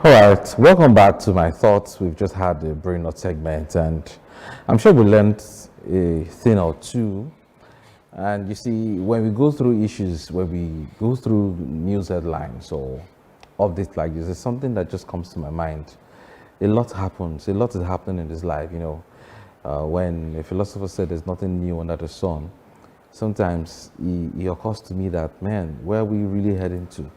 All right, welcome back to my thoughts. We've just had the brain rot segment, and I'm sure we learned a thing or two. And you see, when we go through issues, when we go through news headlines or updates like this, there's something that just comes to my mind. A lot happens. A lot is happening in this life. When a philosopher said there's nothing new under the sun, sometimes it occurs to me that, man, where are we really heading to?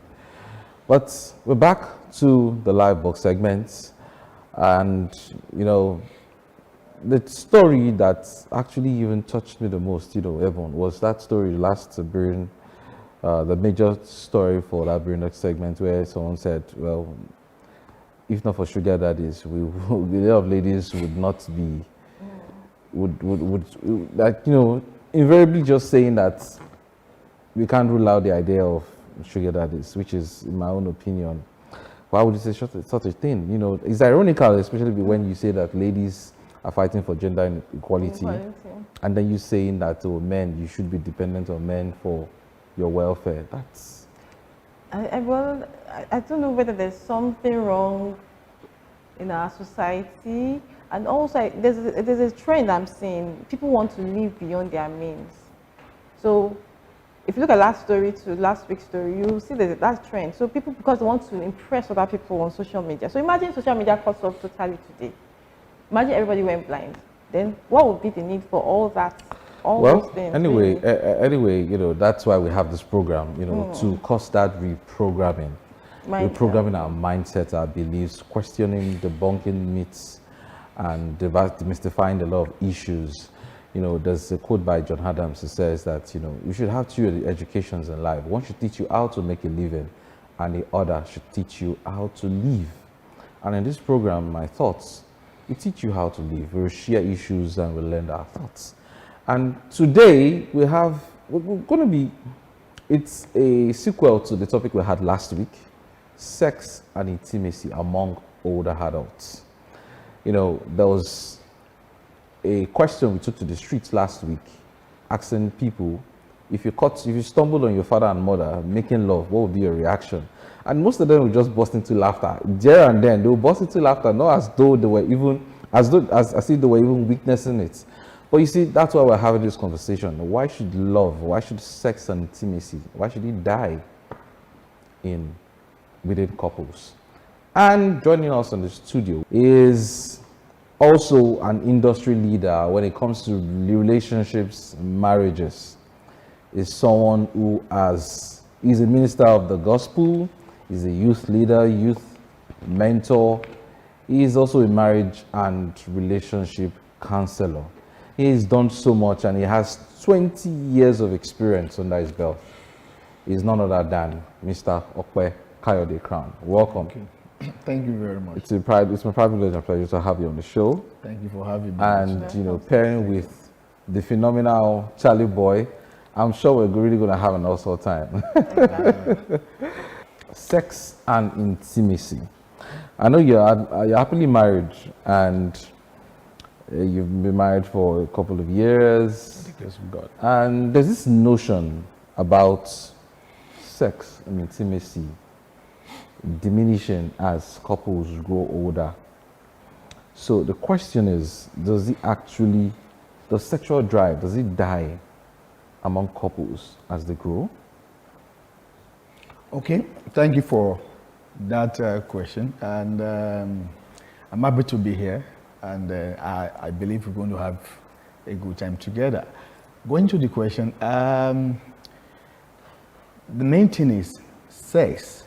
But we're back to the live box segments, and the story that actually even touched me the most, Evan, was that story the major story for that brain segment, where someone said, well, if not for sugar daddies, a lot of ladies would not be, invariably just saying that we can't rule out the idea of sugar daddies, which is, in my own opinion, why would you say such a thing? It's ironical, especially when you say that ladies are fighting for gender equality, and then you saying that, oh, men, you should be dependent on men for your welfare. That's... I don't know whether there's something wrong in our society, and also there's a trend I'm seeing. People want to live beyond their means. So if you look at last week's story, you'll see that trend. So people, because they want to impress other people on social media. So imagine social media cuts off totally today. Imagine everybody went blind. Then what would be the need for all that? Those things, anyway, that's why we have this program, to cause that reprogramming. Reprogramming our mindset, our beliefs, questioning, debunking myths, and demystifying a lot of issues. There's a quote by John Adams that says that, you should have two educations in life. One should teach you how to make a living, and the other should teach you how to live. And in this program, my thoughts, we teach you how to live. We'll share issues and we'll learn our thoughts. And today it's a sequel to the topic we had last week, sex and intimacy among older adults. There was a question we took to the streets last week, asking people, if you stumbled on your father and mother making love, what would be your reaction? And most of them would just burst into laughter. There and then, they would burst into laughter, not as though they were even, as if they were even witnessing it. But you see, that's why we're having this conversation. Why should love, why should sex and intimacy, why should it die within couples? And joining us in the studio is also an industry leader when it comes to relationships, marriages. Is someone who is a minister of the gospel, is a youth leader, youth mentor. He is also a marriage and relationship counselor. He has done so much, and he has 20 years of experience under his belt. He's none other than Mr. Kayode Crown. Welcome. Thank you very much. It's my privilege and pleasure to have you on the show. Thank you for having me. And pairing with the phenomenal Charlie Boy, I'm sure we're really going to have an awesome time. Sex and intimacy. I know you're happily married, and you've been married for a couple of years. Yes, God. And there's this notion about sex and intimacy diminishing as couples grow older. So the question is, does sexual drive, does it die among couples as they grow? Okay, thank you for that question, and I'm happy to be here, and I believe we're going to have a good time together. Going to the question, the main thing is sex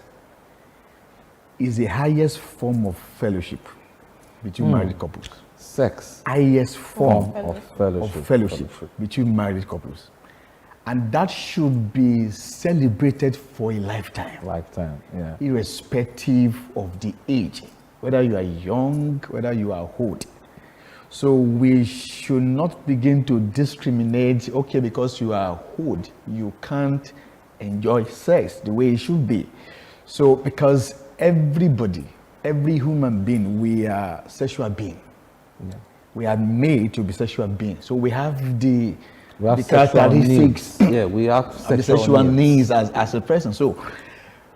is the highest form of fellowship between married couples. Sex. Highest form of fellowship between married couples. And that should be celebrated for a lifetime. Lifetime, yeah. Irrespective of the age, whether you are young, whether you are old. So we should not begin to discriminate, okay, because you are old, you can't enjoy sex the way it should be. So because everybody, every human being, we are sexual beings. Yeah. We are made to be sexual beings. So we have the characteristics, yeah, we have sexual needs as a person. So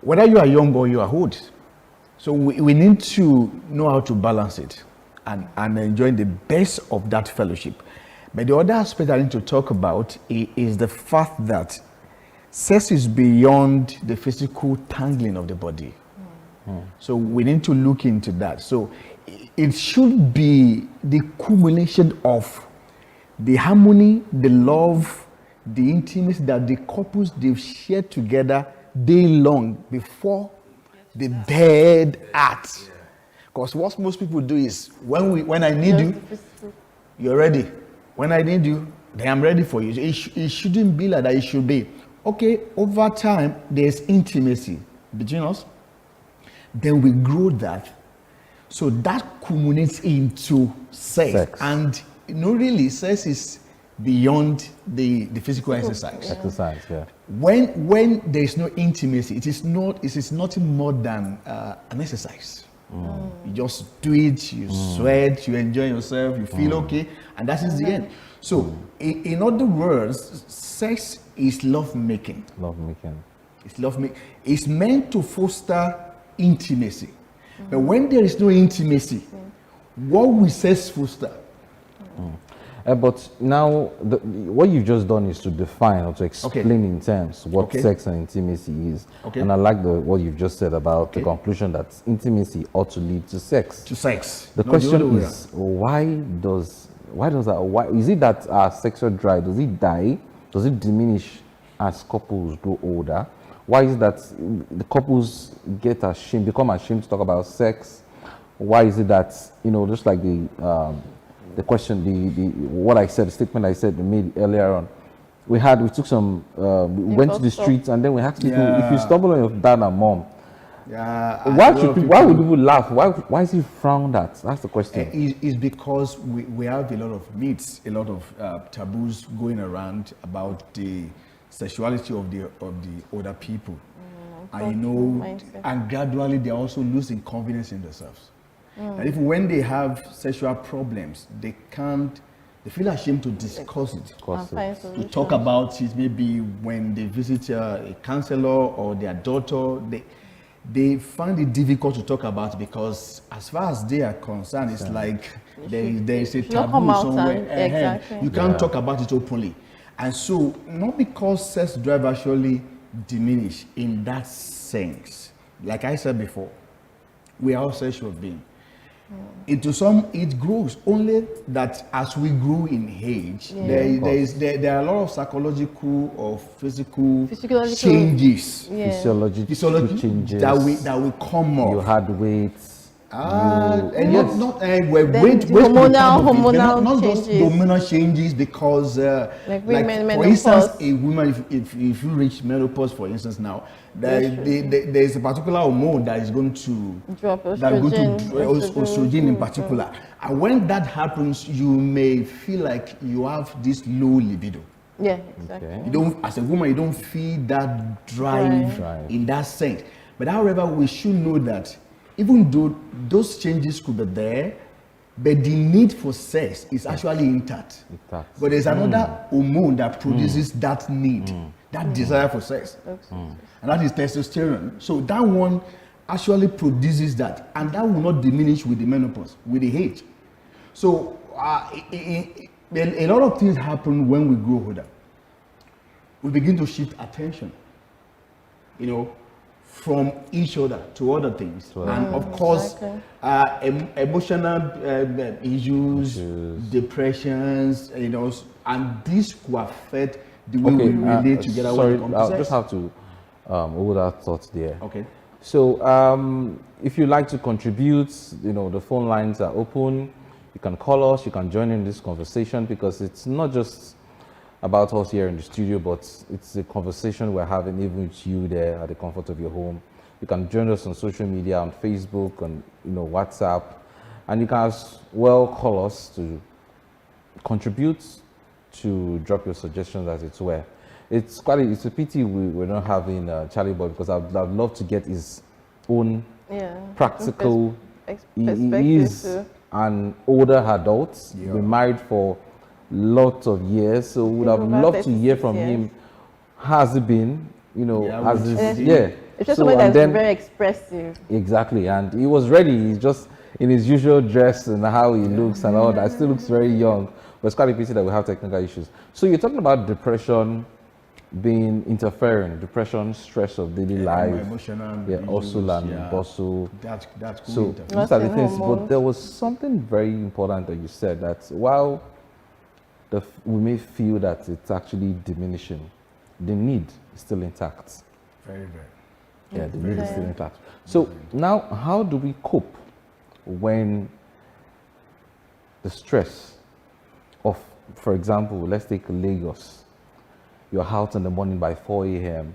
whether you are young or you are old, So we need to know how to balance it and enjoy the best of that fellowship. But the other aspect I need to talk about is the fact that sex is beyond the physical tangling of the body. So we need to look into that. So it should be the culmination of the harmony, the love, the intimacy that the couples they've shared together day long before the bed act. Because what most people do is when I need you, you're ready. When I need you, then I'm ready for you. It shouldn't be like that. It should be, okay, over time, there's intimacy between us. Then we grow that. So that culminates into sex. And really, sex is beyond the physical exercise. Exercise, yeah. When there is no intimacy, it is nothing more than an exercise. You just do it, you sweat, you enjoy yourself, you feel okay, and that is the end. So, in other words, sex is love making. Love making. It's love making. It's meant to foster intimacy. But when there is no intimacy, what will sex foster? But now, what you've just done is to define or to explain in terms what sex and intimacy is. And I like what you've just said about the conclusion that intimacy ought to lead to sex. To sex. The question is, why does that? Why is it that our sexual drive, does it die? Does it diminish as couples grow older? Why is it that the couples become ashamed to talk about sex? Why is it that, just like the question, the statement I said made earlier on, we took some, we went to the streets and then we asked people, if you stumble on your dad and mom, why would people laugh? Why is it frowned at? That's the question. It's because we have a lot of myths, a lot of taboos going around about the sexuality of the older people. And gradually they're also losing confidence in themselves. And when they have sexual problems, they feel ashamed to discuss it, to talk about it. Maybe when they visit a counselor or their daughter, they find it difficult to talk about it because as far as they are concerned, it's like there is a taboo somewhere. You can't talk about it openly. And so, not because sex drive actually diminish in that sense. Like I said before, we are all sexual beings. It grows only that as we grow in age, there are a lot of psychological or physical changes, physiological changes that will come up. You had weight. And not hormonal just hormonal changes because like for instance, a woman, if you reach menopause, for instance, now there is a particular hormone that is going to drop estrogen in particular, and when that happens, you may feel like you have this low libido. Yeah, exactly. You don't, as a woman, you don't feel that drive in that sense. But however, we should know that even though those changes could be there, but the need for sex is actually intact. But there's another hormone that produces that need, that desire for sex. And that is testosterone. So that one actually produces that. And that will not diminish with the menopause, with the age. So a lot of things happen when we grow older. We begin to shift attention, from each other to other things. And of course, emotional issues, depressions, and this will affect the way we relate together. Sorry, I'll just have to hold that thought there. Okay. So if you'd like to contribute, the phone lines are open. You can call us, you can join in this conversation, because it's not just about us here in the studio, but it's a conversation we're having even with you there at the comfort of your home. You can join us on social media, on Facebook, on WhatsApp, and you can as well call us to contribute, to drop your suggestions, as it were. It's a pity we're not having Charlie Boy, because I'd love to get his own practical. He is an older adult, been married for lots of years, so would have loved to hear from him. Has it been, It's just So, somebody and that's then- very expressive. Exactly, and he was ready. He's just in his usual dress and how he looks and all that. Still looks very young, but it's quite a pity that we have technical issues. So you're talking about depression being interfering, depression, stress of daily life, Emotional also issues, and bustle. That's cool. So interface. these are the Nothing things. But hormones. there was something very important that you said, that while we may feel that it's actually diminishing, the need is still intact. Very. Yeah, the need is still intact. So now, how do we cope when the stress of, for example, let's take Lagos. You're out in the morning by 4 a.m.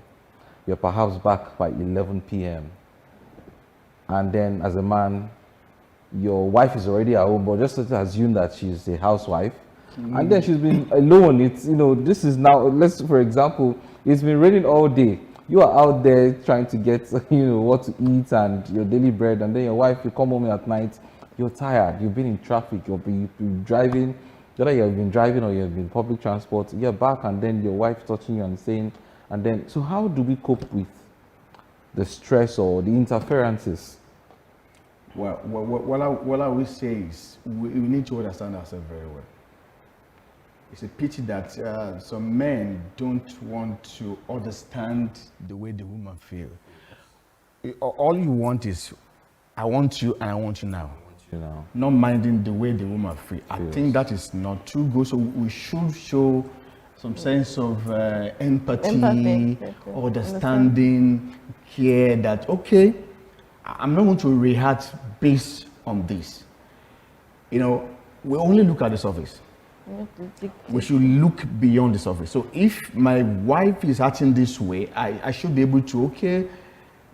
You're perhaps back by 11 p.m. And then as a man, your wife is already at home, but just to assume that she's a housewife. And then she's been alone. It's, this is now, for example, it's been raining all day. You are out there trying to get, what to eat and your daily bread. And then your wife, you come home at night, you're tired. You've been in traffic. You've been driving. Whether you have been driving or you have been public transport, you're back and then your wife touching you and saying, and then, so how do we cope with the stress or the interferences? Well, what I will say is we need to understand ourselves very well. It's a pity that some men don't want to understand the way the woman feels. All you want is, I want you and I want you now. Not minding the way the woman feels. I think that is not too good. So we should show some sense of empathy, understanding, care that, okay, I'm not going to react based on this. We only look at the surface. We should look beyond the surface. So if my wife is acting this way, I should be able to, okay,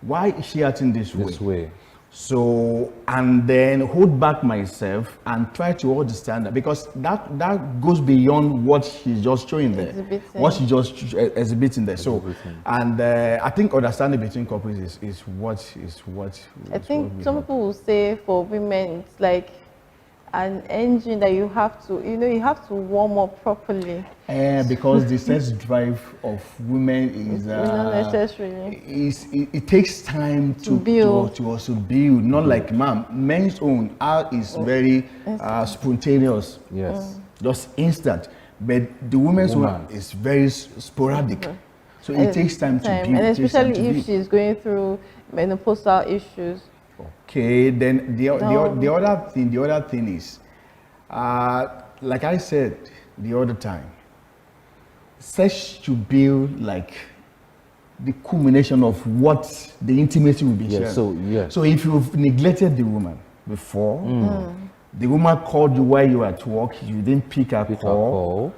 why is she acting this way? So, and then hold back myself and try to understand that, because that goes beyond what she's just showing there, what she just exhibiting there. So, and I think understanding between couples is what. I think some people will say for women it's like an engine that you have to, you have to warm up properly. Because the sex drive of women is not necessarily. It takes time to build, to also build. Not like men's own is very spontaneous. Yes. Just instant. But the woman's one is very sporadic. So it takes time to build. And especially if she's going through menopausal issues. Okay, then the other thing is, like I said the other time, sex should build like the culmination of what the intimacy will be shared. So if you've neglected the woman before, the woman called you while you were at work, you didn't pick her call.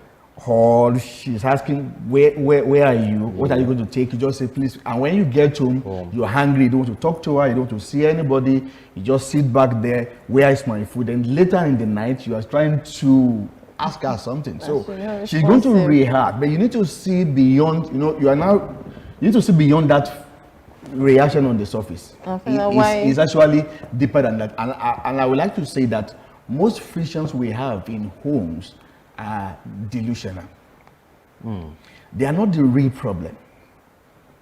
Or she's asking, where are you? What are you going to take? You just say, please. And when you get home, you're hungry, you don't want to talk to her, you don't want to see anybody, you just sit back there, where is my food? And later in the night, you are trying to ask her something. So she's going to react, but you need to see beyond, you need to see beyond that reaction on the surface. It's actually deeper than that. And I would like to say that most frictions we have in homes are delusional. They are not the real problem.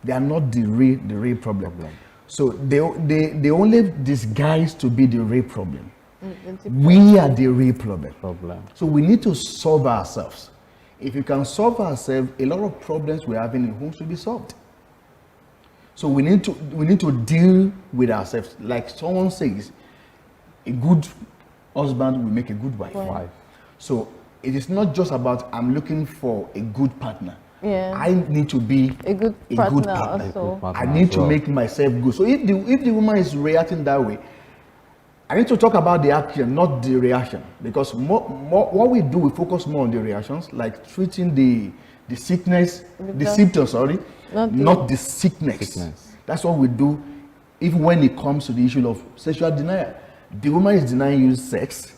They are not the real problem. So they only disguise to be the real problem. We are the real problem. So we need to solve ourselves. If you can solve ourselves, a lot of problems we're having in homes will be solved. So we need to deal with ourselves. Like someone says, a good husband will make a good wife. So it is not just about I'm looking for a good partner. I need to be a good partner. Also. I need to make myself good. So if the woman is reacting that way, I need to talk about the action, not the reaction. Because what we do, we focus more on the reactions, like treating the sickness, the symptoms, not the sickness. That's what we do, even when it comes to the issue of sexual denial. The woman is denying you sex.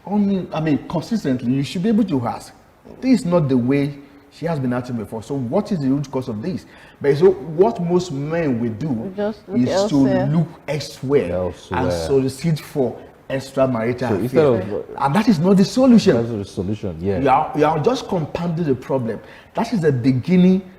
Consistently, you should be able to ask, this is not the way she has been acting before. So what is the root cause of this? But so what most men will do is to look elsewhere and solicit for extramarital affairs. And that is not the solution. That's not the solution, You are just compounding the problem. That is the beginning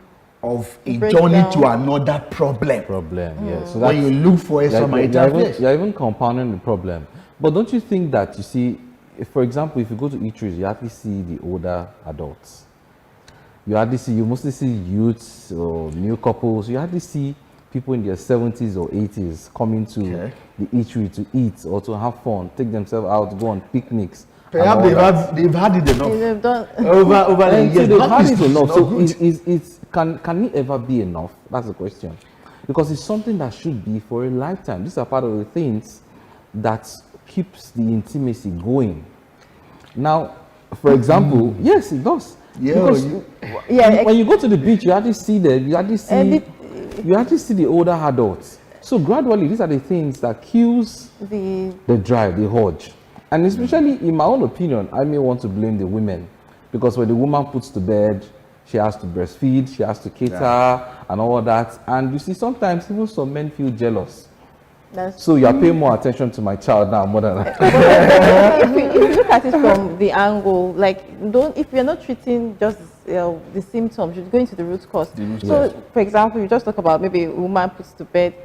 of a Breakdown. journey to another problem. Yeah. So When you look for a marital place. you're even compounding the problem. But don't you think that, you see, if, for example, if you go to eateries, you hardly see the older adults. You mostly see youths or new couples. You hardly see people in their 70s or 80s coming to the eatery to eat or to have fun, take themselves out, go on picnics. Perhaps they've had it enough. They've done. over the And years. so they've That had is it enough. not So good. can it ever be enough? That's the question. Because it's something that should be for a lifetime. These are part of the things that keeps the intimacy going. Now, for example, yes, it does. Yeah, because when you go to the beach, you hardly see them. You hardly see the older adults. So gradually, these are the things that kills the drive, the urge. And especially, in my own opinion, I may want to blame the women, because when the woman puts to bed, she has to breastfeed, she has to cater, and all that. And you see, sometimes even some men feel jealous. So you are paying more attention to my child now more than I. If you look at it from the angle, like, if you're not treating just the symptoms, you're going to the root cause. For example, you just talk about maybe a woman puts to bed,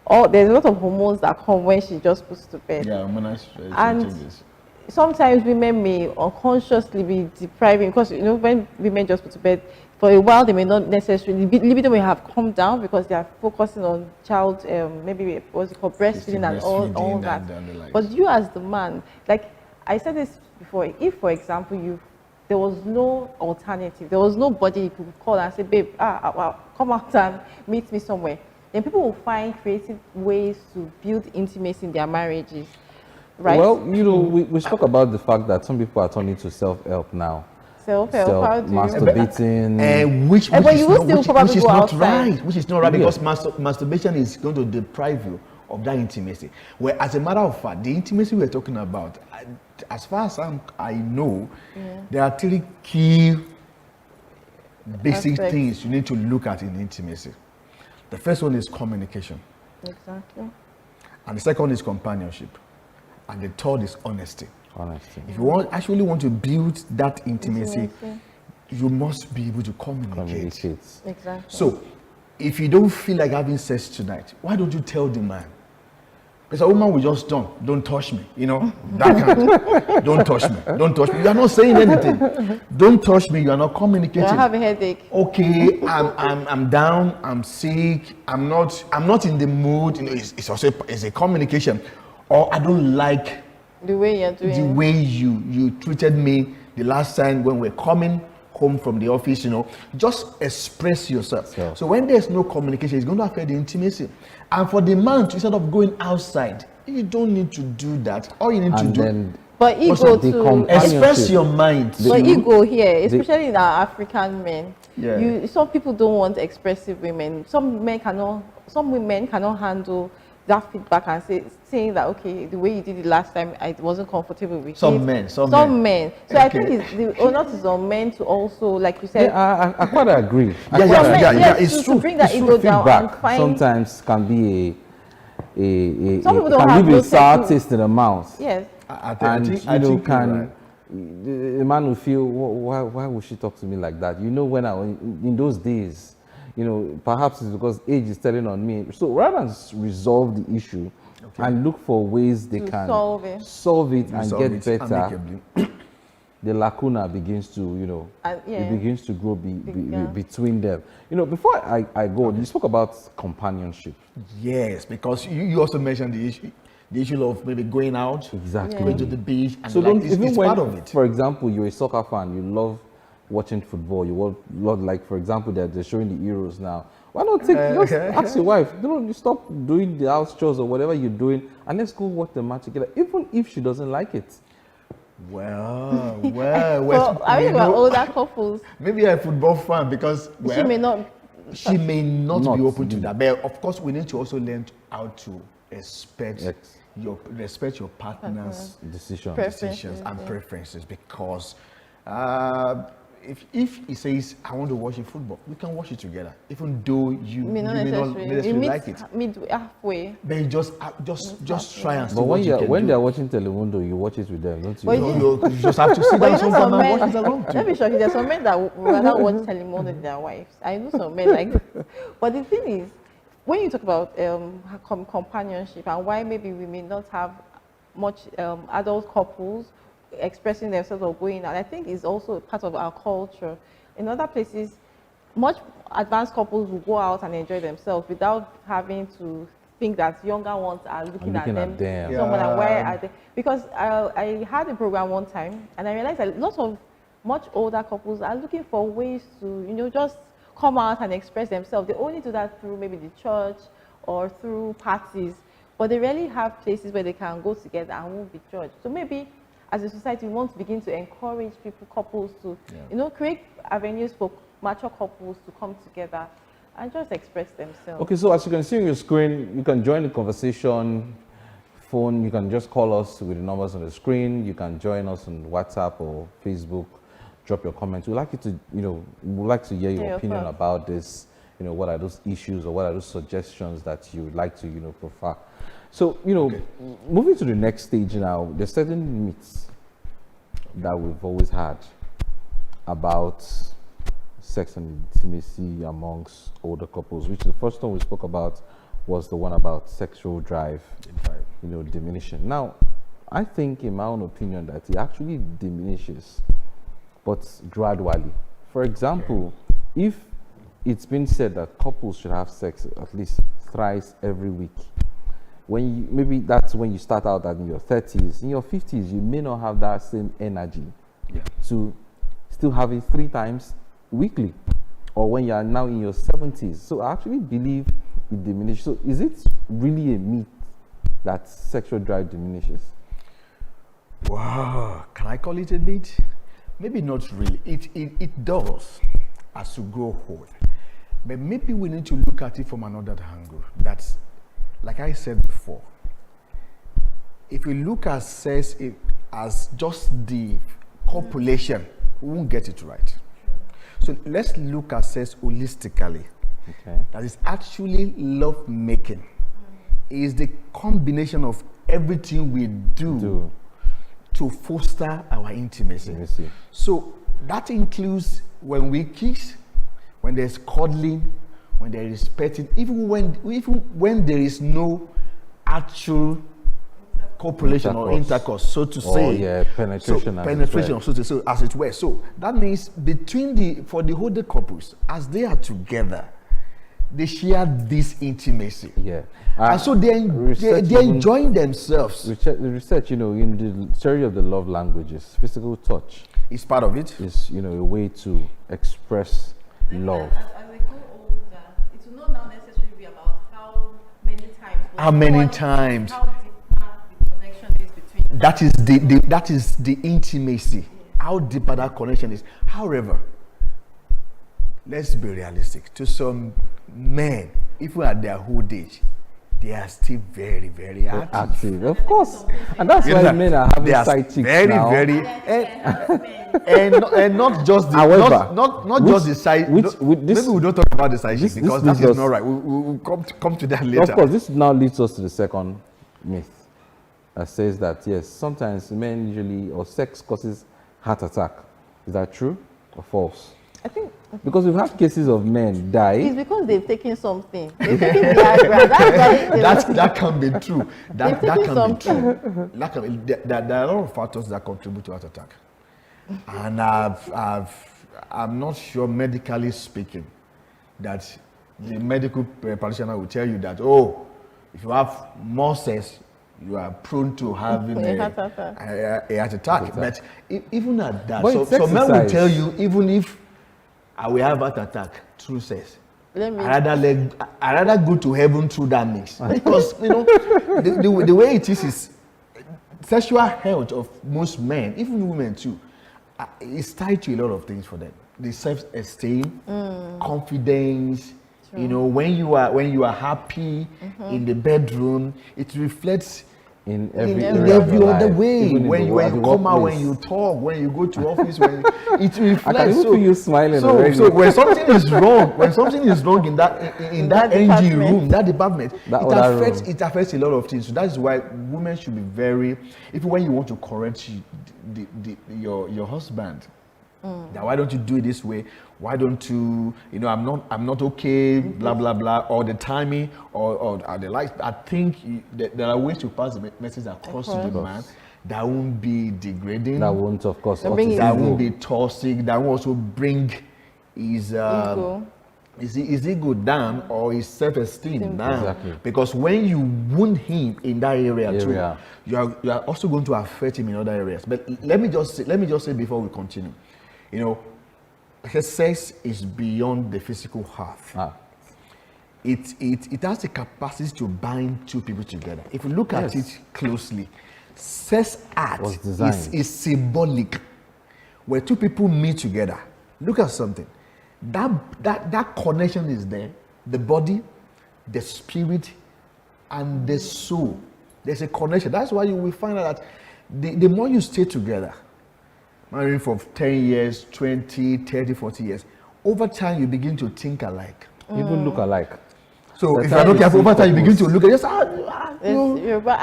or there's a lot of hormones that come when she just puts to bed. Yeah, and sometimes women may unconsciously be depriving, because when women just put to bed, for a while they may not necessarily, libido may have come down because they are focusing on child, maybe what's it called, breastfeeding and all that. But you as the man, like I said this before, if for example there was no alternative, there was nobody you could call and say, babe, come out and meet me somewhere, then people will find creative ways to build intimacy in their marriages, right? Well, we spoke about the fact that some people are turning to self-help now. Self-help, masturbating, which is not right. Which is not right, because masturbation is going to deprive you of that intimacy. Where, as a matter of fact, the intimacy we're talking about, as far as I know, there are 3 key basic things you need to look at in intimacy. The first one is communication. Exactly. And the second is companionship. And the third is honesty. If you actually want to build that intimacy, you must be able to communicate. Exactly. So, if you don't feel like having sex tonight, why don't you tell the man? Because a woman will just don't touch me, that kind. Don't touch me. Don't touch me. You are not saying anything. Don't touch me. You are not communicating. I have a headache. Okay, I'm down. I'm sick. I'm not in the mood. It's also a communication. Or I don't like the way you're doing. The way you treated me the last time when we're coming home from the office, just express yourself. So when there's no communication, it's going to affect the intimacy. And for the man, instead of going outside, you don't need to do that. All you need to do, but ego to express your mind. But ego here, especially in our African men, some people don't want expressive women. Some women cannot handle that feedback and saying that, okay, the way you did it last time, I wasn't comfortable with some men. So I think the onus is on men to also, like you said. Yeah, I quite agree. It's true. To bring that ego down and find. Sometimes can be a sour taste in the mouth. Yes. The man will feel, why would she talk to me like that? When in those days, perhaps it's because age is telling on me. So rather than resolve the issue and look for ways they can solve it and get better, the lacuna begins to, it begins to grow between them. Before I go, you spoke about companionship. Yes, because you also mentioned the issue of maybe going out, going to the beach, and so it's part of it. For example, you're a soccer fan, you love watching football, you love, like, for example, they're showing the Euros now. Why not just ask your wife, you stop doing the house chores or whatever you're doing, and let's go watch the match together, even if she doesn't like it. Well, I mean, we're older couples. Maybe a football fan, because she may not be open to that. But of course, we need to also learn how to respect your partner's decisions and preferences, because if he says, I want to watch a football, we can watch it together, even though you may not may not necessarily. necessarily like it. Meet halfway. But you just try and see But what you can when do. they're watching Telemundo, you watch it with them, don't you? But You just have to sit But down you know sometime some and men, watch it along let me too. shock you, there's some men that would rather watch Telemundo than their wives. I know some men like this. But the thing is, when you talk about companionship and why maybe we may not have much adult couples expressing themselves or going out, I think is also part of our culture. In other places, much advanced couples will go out and enjoy themselves without having to think that younger ones are looking at them. Yeah. Someone like, why are they? Because I had a program one time and I realized that lots of much older couples are looking for ways to, just come out and express themselves. They only do that through maybe the church or through parties, but they rarely have places where they can go together and won't be judged. So maybe as a society, we want to begin to encourage couples to, create avenues for mature couples to come together and just express themselves. Okay, so as you can see on your screen, you can join the conversation. Phone, you can just call us with the numbers on the screen. You can join us on WhatsApp or Facebook. Drop your comments. We'd like you to, we'd like to hear your opinion about this. What are those issues or what are those suggestions that you would like to, prefer? So, moving to the next stage now, there's certain myths that we've always had about sex and intimacy amongst older couples, which the first one we spoke about was the one about sexual drive, diminishing. Now, I think, in my own opinion, that it actually diminishes, but gradually. For example, if it's been said that couples should have sex at least thrice every week, maybe that's when you start out in your 30s, in your 50s, you may not have that same energy to still have it 3 times weekly, or when you are now in your 70s. So I actually believe it diminishes. So is it really a myth that sexual drive diminishes? Wow, can I call it a myth? Maybe not really. It does as you grow old. But maybe we need to look at it from another angle. That's, like I said before, if we look at sex as just the copulation, we won't get it right. So let's look at sex holistically. Okay. That is actually love making. It is the combination of everything we do to foster our intimacy. So that includes when we kiss, when there's cuddling, when there is petting, even when there is no actual copulation or intercourse, so to say. Penetration. So as it were. So that means for the older couples, as they are together, they share this intimacy. Yeah. And so they're enjoying themselves. The research, in the theory of the love languages, physical touch is part of it. Is, a way to express love. As they grow older, it will not now necessarily be about how many times. How many times? How deep the connection is between. That is the intimacy. How deeper that connection is. However, let's be realistic. To some men, even at their old age, they are still very, very active. Of course. And that's why men are having side chicks now. And not just the, however, not just the side. Maybe we don't talk about the side chick because that is not right. We'll come to that later. Of course, this now leads us to the second myth that says that, yes, sometimes men usually, or sex causes heart attack. Is that true or false? I think because we've had cases of men die. It's because they've taken something. They've taken Viagra. That's why that can be true. That can be true. There are a lot of factors that contribute to heart attack, and I'm not sure, medically speaking, that the medical practitioner will tell you that, if you have more sex, you are prone to having a heart attack. But even at that, so men will tell you, even if I will have heart attack through sex, I rather go to heaven through that means. Because the way it is sexual health of most men, even women too, is tied to a lot of things for them. The self-esteem, confidence. When you are happy in the bedroom, it reflects in every in area of every your other life, way. even in When the you, wo- when at you the come out, when workplace. you talk, when you go to office, when it reflects. I can even feel you smiling already. So when something is wrong, when something is wrong in that NG department. room, that department, That other room. it affects a lot of things. So that is why women should be very, if when you want to correct your husband, now why don't you do it this way? Why don't you, I'm not okay, blah blah blah, or the timing, or the likes. I think there are ways to pass the message across to the man that won't be degrading. That won't, of course, That bring That ego. won't be toxic. That will also bring his Ego. his ego down or his self-esteem down. Exactly. Because when you wound him in that area too, Area. you are also going to affect him in other areas. But let me just say before we continue, sex is beyond the physical half. It has the capacity to bind two people together. If you look at it closely, sex act Was designed. is symbolic. Where two people meet together, look at something. That connection is there. The body, the spirit, and the soul. There's a connection. That's why you will find out that the more you stay together, married for 10 years, 20, 30, 40 years, over time you begin to think alike. Even look alike. So That's if you're how not you careful, see over time you begin to couples. look at just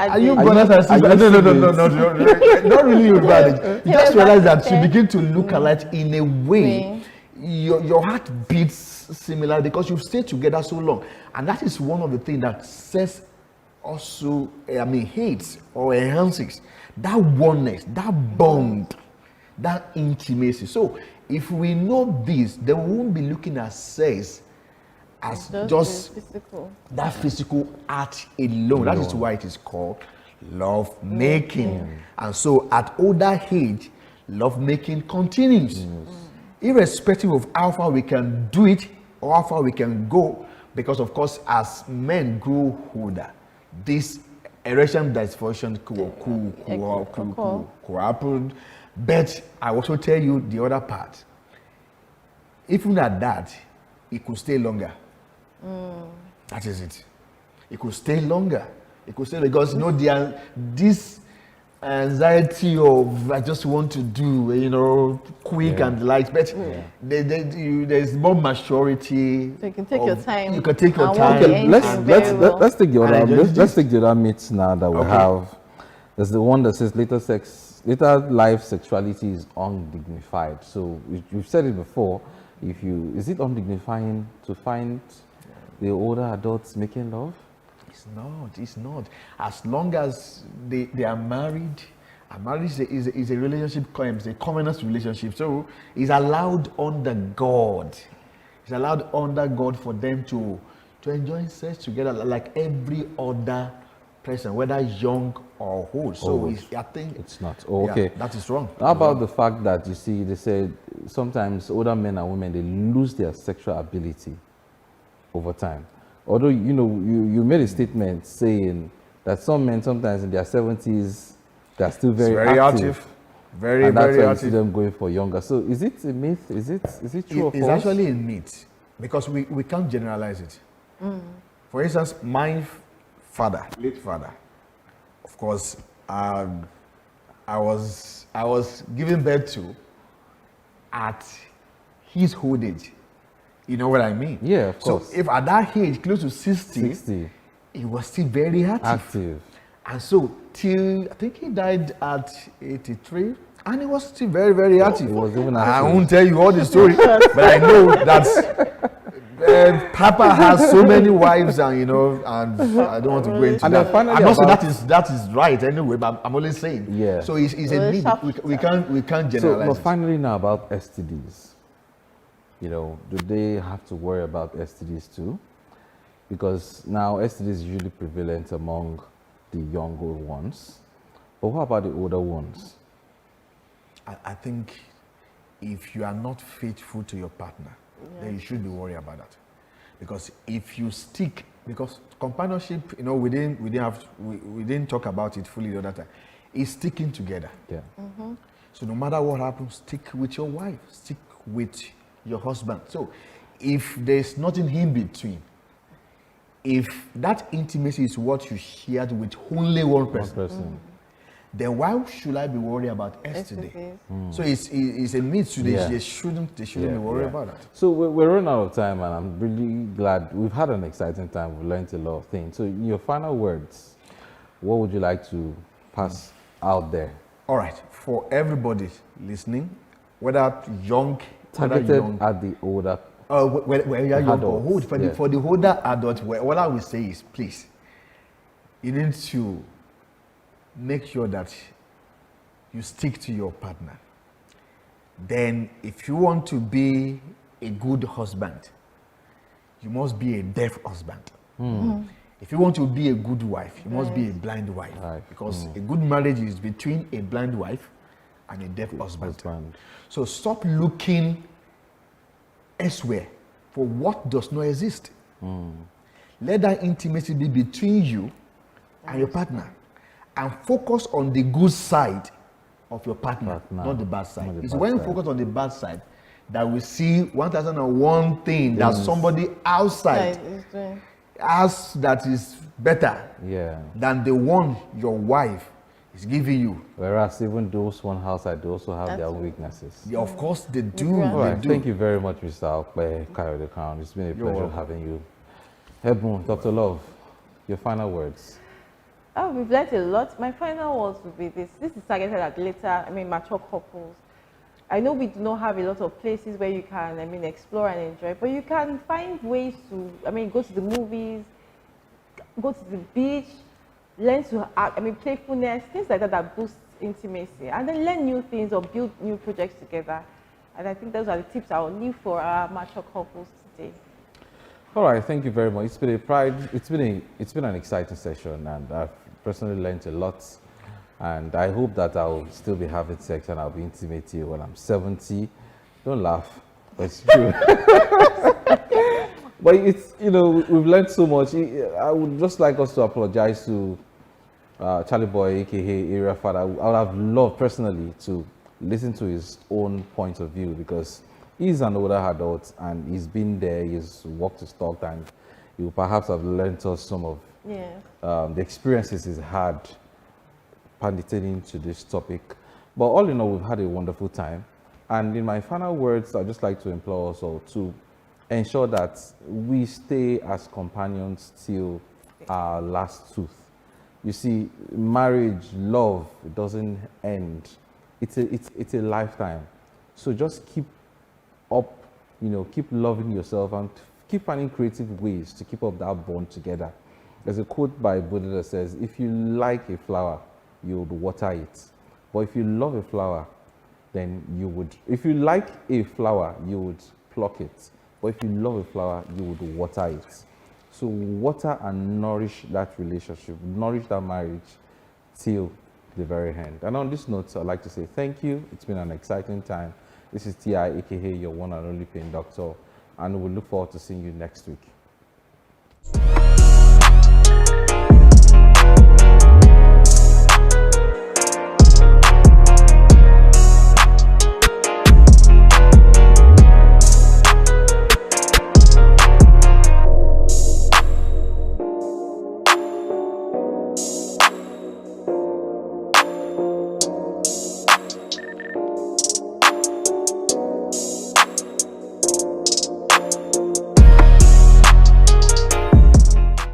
are you brothers and sisters? No, not really Yoruba. You just realize that you begin to look alike in a way. Your heart beats similar because you've stayed together so long, and that is one of the things that sex also hates or enhances that oneness, that bond, that intimacy. So if we know this, then we won't be looking at sex as just physical. that physical act alone. That is why it is called love making. And so at older age, love making continues. Irrespective of how far we can do it or how far we can go, because of course as men grow older, this erection dysfunction could happen. But I also tell you the other part. Even at that, it could stay longer. That is it. It could stay longer. It could stay because this anxiety of I just want to do quick and the likes, but there's more maturity. So you can take your time. You can take your and time. work the Let's engine very well. let's take the other And enjoy let's take the other myths now that we Okay. have. There's the one that says later life sexuality is undignified. So we've said it before. Is it undignifying to find the older adults making love? It's not. As long as they are married, a marriage is a relationship, it's a covenant relationship. So it's allowed under God. It's allowed under God for them to enjoy sex together like every other person, whether young or old. So I think It's not. Oh, okay. that is wrong. How about the fact that you see, they said sometimes older men and women, they lose their sexual ability over time. Although, you made a statement saying that some men sometimes in their 70s, they're still very active. Very, And that's very why you active. see them going for younger. So is it a myth? Is it true or It's false? actually a myth because we can't generalize it. For instance, my late father, of course, I was given birth to at his old age. You know what I mean? Yeah, of course. So if at that age, close to 60, he was still very active. And so till I think he died at 83, and he was still very, very active. He was even I active. won't tell you all the story, but I know that Papa has so many wives, and I don't want to go into And that. then finally I'm not saying about- that is right anyway, but I'm only saying. Yeah. So it's a myth. We can't So, generalize. but finally now about STDs. Do they have to worry about STDs too? Because now STDs is usually prevalent among the younger ones. But what about the older ones? I think if you are not faithful to your partner, then you should be worried about that. Because if you stick, because companionship, we didn't talk about it fully the other time. It's sticking together. Yeah. So no matter what happens, stick with your wife, stick with your husband. So if there's nothing in between, if that intimacy is what you shared with only one person, then why should I be worried about STD? So it's a myth today. Yeah. They shouldn't be worried about that. So we're running out of time, and I'm really glad we've had an exciting time. We've learned a lot of things. So in your final words, what would you like to pass out there? All right, for everybody listening, whether young, Targeted at the older. where you are young or adults, old, for the older adult, what I will say is, please, you need to make sure that you stick to your partner. Then, if you want to be a good husband, you must be a deaf husband. If you want to be a good wife, you must be a blind wife. Right. Because a good marriage is between a blind wife and a deaf husband. So stop looking elsewhere for what does not exist. Let that intimacy be between you and your partner, and focus on the good side of your partner, not the bad side. It's when you focus on the bad side that we see 1001 thing that somebody outside has that is better than the one your wife is giving you. Whereas even those one outside, they also have their own weaknesses. Yeah, of course they do. All right, They do. thank you very much, Mr. Kayode Crown. It's been a pleasure welcome. having you. Hebron, Dr. Love, your final words. Oh, we've learned a lot. My final words would be this. This is targeted at mature couples. I know we do not have a lot of places where you can, explore and enjoy, but you can find ways to, go to the movies, go to the beach, learn to act, playfulness, things like that that boost intimacy, and then learn new things or build new projects together. And I think those are the tips I will leave for our mature couples today. All right, thank you very much. It's been a pride. It's been an exciting session, and I've personally learned a lot. And I hope that I'll still be having sex and I'll be intimate here when I'm 70. Don't laugh, but it's true. But it's, we've learned so much. I would just like us to apologize to Charlie Boy, aka Area Father. I would have loved personally to listen to his own point of view, because he's an older adult and he's been there, he's walked his talk, and he will perhaps have learned us some of the experiences he's had pertaining to this topic. But all in all, we've had a wonderful time. And in my final words, I'd just like to implore us all to ensure that we stay as companions till our last tooth. You see, marriage, love, it doesn't end. It's a lifetime. So just keep up, keep loving yourself and keep finding creative ways to keep up that bond together. There's a quote by Buddha that says, if you like a flower, you would water it. But if you love a flower, then you would, if you like a flower, you would pluck it. But if you love a flower, you would water it. So water and nourish that relationship, nourish that marriage till the very end. And on this note, I'd like to say thank you. It's been an exciting time. This is T.I., aka your one and only pain doctor, and we look forward to seeing you next week.